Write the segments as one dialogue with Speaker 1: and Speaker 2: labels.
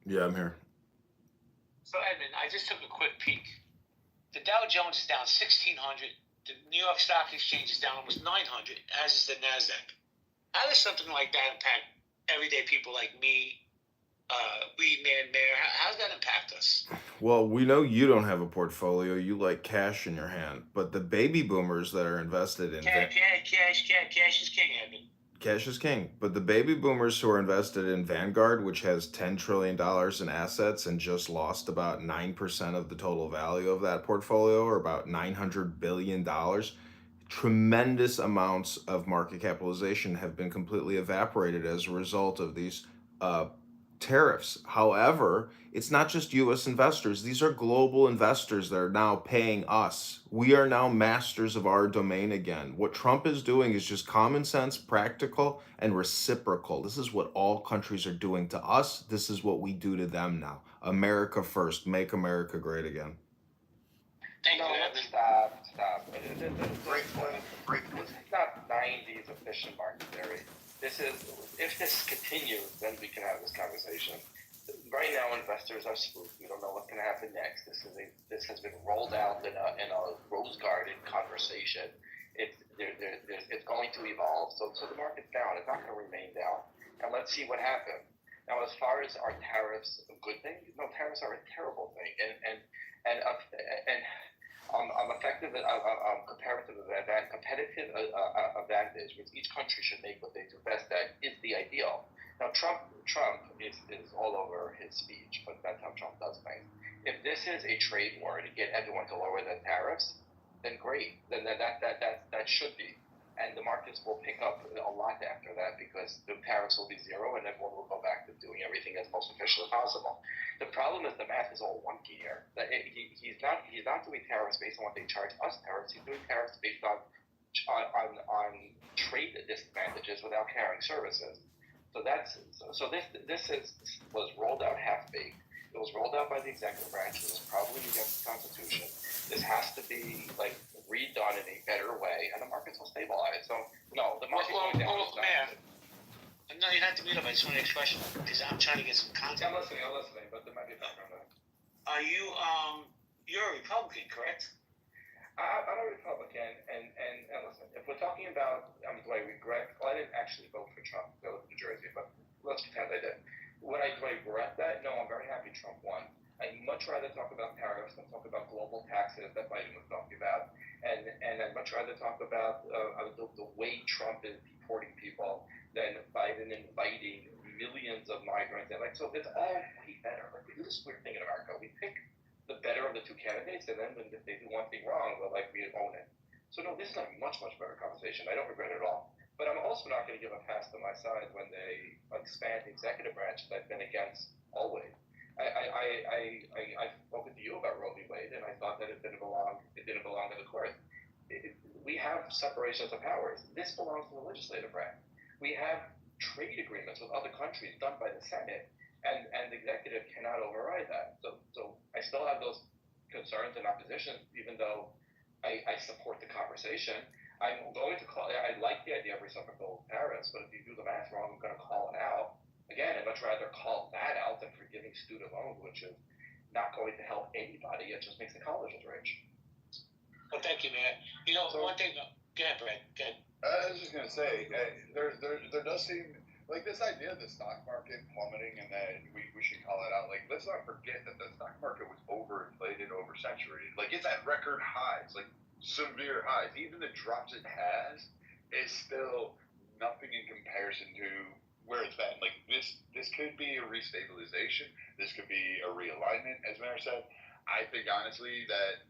Speaker 1: Yeah, I'm here.
Speaker 2: So, Edmund, I just took a quick peek. The Dow Jones is down 1,600. The New York Stock Exchange is down almost 900, as is the NASDAQ. How does something like that impact everyday people like me, Weed Man Mayor? How does that impact us?
Speaker 1: Well, we know you don't have a portfolio. You like cash in your hand. But the baby boomers that are invested in
Speaker 2: Cash is king, Edmund.
Speaker 1: cash is king. But the baby boomers who are invested in Vanguard, which has $10 trillion in assets and just lost about 9% of the total value of that portfolio, or about $900 billion, tremendous amounts of market capitalization have been completely evaporated as a result of these uh, tariffs. However, it's not just US investors, these are global investors that are now paying us. We are now masters of our domain again. What Trump is doing is just common sense, practical, and reciprocal. This is what all countries are doing to us. This is what we do to them now. America first, make America great again.
Speaker 2: Thank you,
Speaker 3: No, let's
Speaker 2: Edmund.
Speaker 3: stop. This is not 90s efficient market theory. This is, if this continues, then we can have this conversation. Right now, investors are spooked. We don't know what's going to happen next. This has been rolled out in a rose garden conversation. It's going to evolve. So the market's down. It's not going to remain down. And let's see what happens. Now, as far as are tariffs a good thing? No, tariffs are a terrible thing. And effective, competitive advantage, which each country should make what they do best at, is the ideal. Now, Trump is all over his speech, but that's how Trump does things. If this is a trade war to get everyone to lower the tariffs, then great. Then that should be. And the markets will pick up a lot after that because the tariffs will be zero and everyone will go back to doing everything as most efficient as possible. The problem is the math is all wonky here. He's not doing tariffs based on what they charge us tariffs. He's doing tariffs based on trade disadvantages without carrying services. So was rolled out half baked. It was rolled out by the executive branch. It was probably against the Constitution. This has to be like redone in a better way, and the markets will stabilize. So no, the market's going down.
Speaker 2: Man. No, you don't have to mute up. I just want to express because I'm trying to get some content.
Speaker 3: I'm listening, but there might be background noise.
Speaker 2: Are you you're a Republican, correct?
Speaker 3: I'm a Republican, and listen, if we're talking about, do I regret? Well, I didn't actually vote for Trump. I lived in New Jersey, but let's pretend I did. Do I regret that? No, I'm very happy Trump won. I'd much rather talk about tariffs than talk about global taxes that Biden was talking about, and I'd much rather talk about the way Trump is deporting people than Biden inviting millions of migrants. And so it's all way better. Like, we do this weird thing in America. We pick the better of the two candidates, and then when they do one thing wrong, we're like, we own it. So no, this is a much better conversation. I don't regret it at all. But I'm also not going to give a pass to my side when they expand the executive branch that I've been against always. I've spoken to you about Roe v. Wade, and I thought that it didn't belong to the court. We have separations of powers. This belongs to the legislative branch. We have trade agreements with other countries done by the Senate, and the executive cannot override that. So I still have those concerns and opposition, even though I support the conversation. I'm going to call. I like the idea of reciprocal tariffs, but if you do the math wrong, I'm going to call it out. Again, I'd much rather call that out than forgiving student loans, which is not going to help anybody. It just makes the colleges rich.
Speaker 2: Well, thank you, man. You know, one thing. Go ahead, Brad. Go ahead.
Speaker 4: I was just going to say, there does seem like this idea of the stock market plummeting and that we should call it out. Like, let's not forget that the stock market was overinflated, oversaturated. Like, it's at record highs, like severe highs. Even the drops it has is still nothing in comparison to where it's been. Like, this could be a restabilization. This could be a realignment, as Mayor said. I think honestly that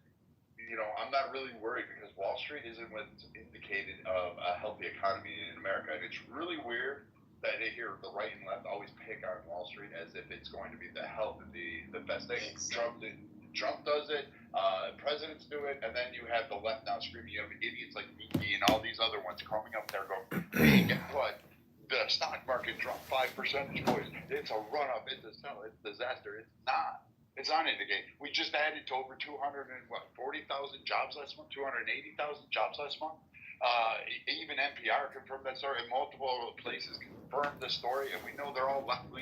Speaker 4: I'm not really worried because Wall Street isn't what's indicated of a healthy economy in America. And it's really weird that they hear the right and left always pick on Wall Street as if it's going to be the health and the best thing. Trump does it, presidents do it, and then you have the left now screaming. You have idiots like Mickey and all these other ones coming up there going, hey, guess what? The stock market dropped 5 percentage points. It's a run-up. It's a disaster. It's not. It's not indicating. We just added to over 40,000 jobs last month, 280,000 jobs last month. Even NPR confirmed that story, and multiple places confirmed the story, and we know they're all left-wing